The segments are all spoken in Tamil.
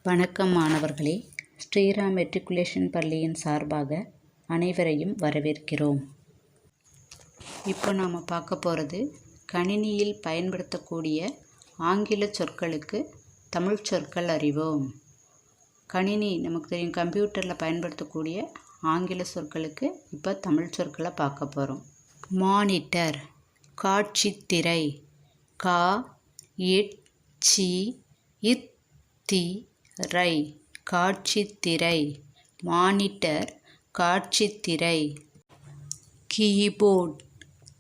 வணக்கம் மாணவர்களே, ஸ்ரீராம் மெட்ரிகுலேஷன் பள்ளியின் சார்பாக அனைவரையும் வரவேற்கிறோம். இப்போ நாம் பார்க்க போகிறது கணினியில் பயன்படுத்தக்கூடிய ஆங்கில சொற்களுக்கு தமிழ் சொற்கள் அறிவோம். கணினி நமக்கு தெரியும், கம்ப்யூட்டரில் பயன்படுத்தக்கூடிய ஆங்கில சொற்களுக்கு இப்போ தமிழ் சொற்களை பார்க்க போகிறோம். மானிட்டர் காட்சித்திரை, கா இட் சி இத் தி ரை காட்சித்திரை, மானிட்டர் காட்சித்திரை. கீபோர்ட்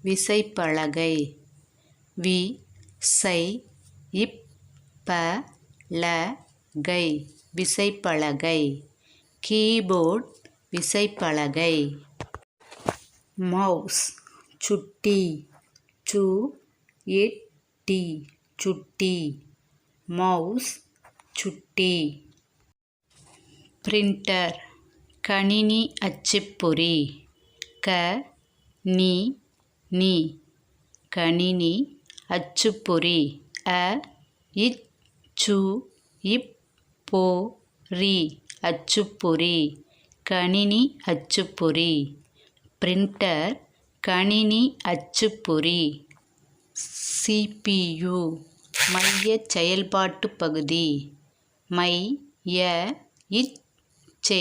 விசைப்பலகை, வி சை இப் ப ல கை விசைப்பலகை, கீபோர்ட் விசைப்பலகை. மவுஸ் சுட்டி, சு இட் டி சுட்டி, மவுஸ் சுட்டி. பிரிண்டர் கணினி அச்சுப்பொறி, க நி நி கணினி அச்சுப்பொறி, அ இச் சு இப் பொ ரி அச்சுப்பொறி, கணினி அச்சுப்பொறி. பிரிண்டர் கணினி அச்சுப்பொறி. CPU மைய செயல்பாட்டு பகுதி, மை ய இச் சே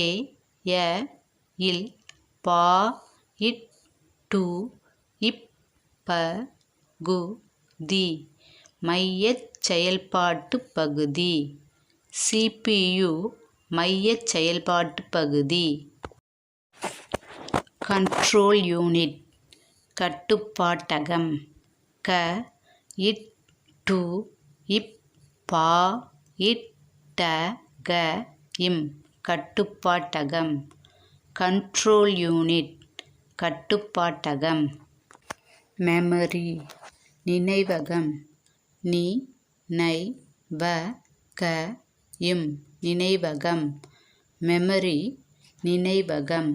ய இல் பா இட் டு இப் ப கு தி மைய செயல்பாட்டு பகுதி. CPU மைய செயல்பாட்டு பகுதி. கண்ட்ரோல் யூனிட் கட்டுப்பாட்டகம், க இட் டு இப் பா இட் ட க இம் கட்டுப்பாட்டகம், கண்ட்ரோல் யூனிட் கட்டுப்பாட்டகம். மெமரி நினைவகம், நி நை வ க இம் நினைவகம், மெமரி நினைவகம்.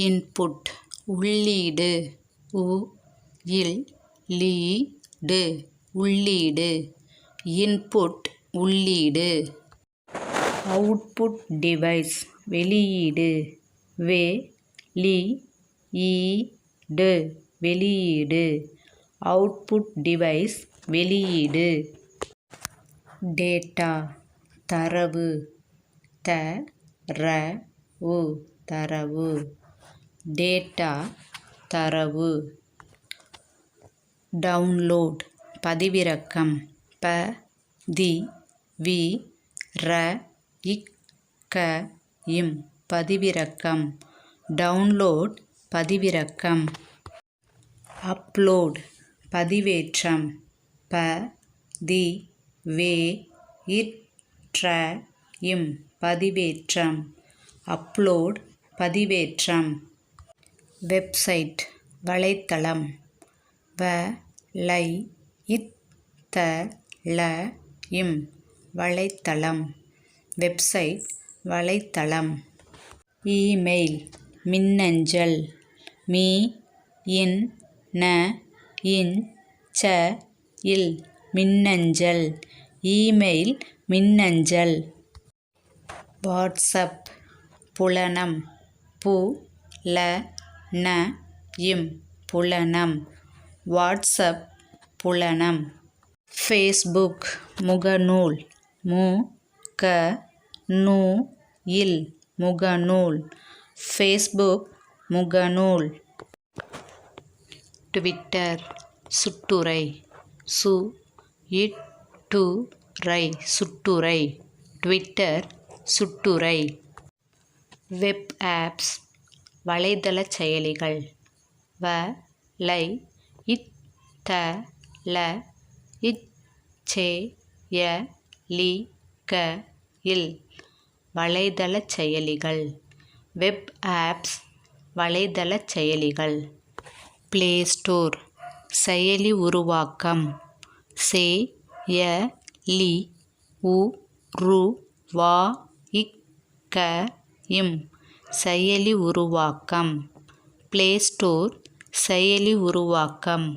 இன்புட் உள்ளீடு, உ இல் லீ டு உள்ளீடு, இன்புட் உள்ளீடு. அவுட்புட் டிவைஸ் வெளியீடு, வெ லி ஈ டு வெளியீடு, அவுட்புட் டிவைஸ் வெளியீடு. டேட்டா தரவு, த ர உ தரவு, டேட்டா தரவு. டவுன்லோட் பதிவிறக்கம், ப தி வி ர இக் க இம் பதிவிறக்கம், டவுன்லோட் பதிவிறக்கம். அப்லோட் பதிவேற்றம், ப தி வே இட் ற இம் பதிவேற்றம், அப்லோட் பதிவேற்றம். வெப்சைட் வலைத்தளம், வ லை இத் த ள இம் வலைத்தளம், வெப்சைட் வலைத்தளம். இமெயில் மின்னஞ்சல், மீ இன் ந இன் ச இல் மின்னஞ்சல், இமெயில் மின்னஞ்சல். வாட்ஸ்அப் புலனம், பு ல ந இம் புலனம், வாட்ஸ்அப் புலனம். ஃபேஸ்புக் முகநூல், மு க நு இல் முகநூல், ஃபேஸ்புக் முகநூல். ட்விட்டர் சுட்டுரை, சு இட் டு ரை சுட்டுரை, ட்விட்டர் சுட்டுரை. வெப் ஆப்ஸ் வலைதள செயலிகள், வ லை இத் த ல இச் சே ய லி க இல் வலைதள செயலிகள், வெப் ஆப்ஸ் வலைதள செயலிகள். பிளே ஸ்டோர் செயலி உருவாக்கம், சே ய லி உ ரு வா இக் க இம் செயலி உருவாக்கம், பிளே ஸ்டோர் செயலி உருவாக்கம்.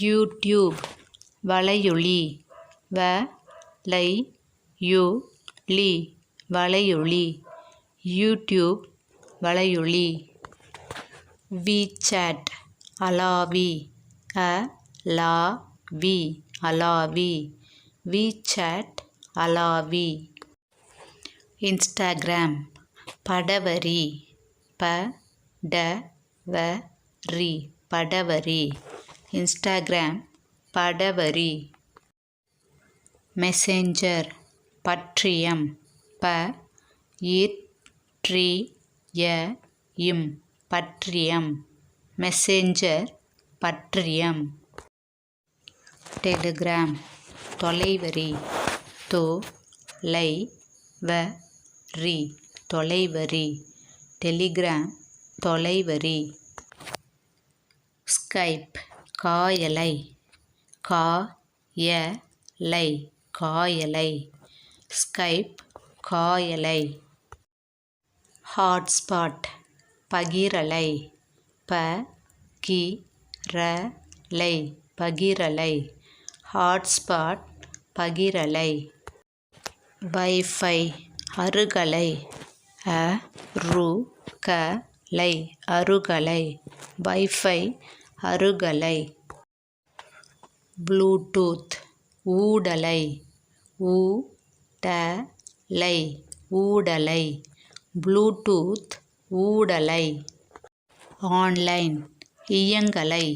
யூடியூப் வலையொலி, வ லை யூ லி வலையொலி யூடியூப் வலையொலி வீசாட் அலாவி அலாவி அலாவி வீசாட் அலாவி இன்ஸ்டாகிராம் படவரி படவரி படவரி இன்ஸ்டாகிராம் படவரி மெசேஞ்சர் பற்றியம் பற்றியம் பற்றியம் மெசேஞ்சர் பற்றியம் டெலிகிராம் தொலைவரி தொலைவரி தொலைவரி டெலிகிராம் தொலைவரி ஸ்கைப் காயலை காயலை காயலை ஸ்கைப் காயலை ஹாட்ஸ்பாட் பகிரலை பகிரலை பகிரலை ஹாட்ஸ்பாட் பகிரலை வைஃபை அருகலை அருகலை அருகலை வைஃபை அருகலை ப்ளூடூத் ஊடலை ஊடலை ஊடலை ப்ளூடூத் ஊடலை ஆன்லைன் இயங்கலை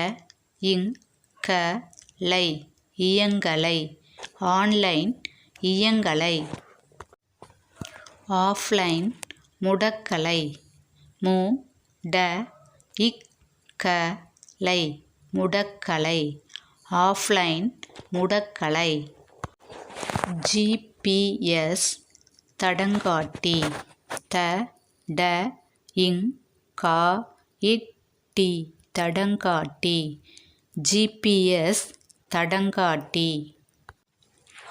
இயங்கலை இயங்கலை ஆன்லைன் இயங்கலை ஆஃப்லைன் முடக்கலை முடக்கலை முடக்கலை ஆஃப்லைன் முடக்கலை ஜிபிஎஸ் தடங்காட்டி தடங்காட்டி தடங்காட்டி ஜிபிஎஸ் தடங்காட்டி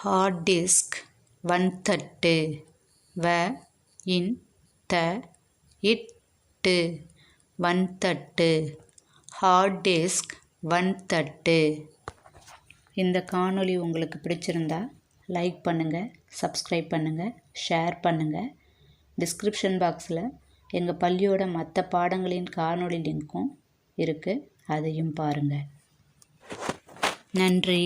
ஹார்ட் டிஸ்க் வன்தட்டு இட்டு வன்தட்டு ஹார்ட் டிஸ்க் வன்தட்டு. இந்த காணொளி உங்களுக்கு பிடிச்சிருந்தா லைக் பண்ணுங்கள், சப்ஸ்கிரைப் பண்ணுங்கள், ஷேர் பண்ணுங்கள். டிஸ்கிரிப்ஷன் பாக்ஸில் எங்கள் பள்ளியோட மற்ற பாடங்களின் காணொளி லிங்க்கும் இருக்குது, அதையும் பாருங்கள். நன்றி.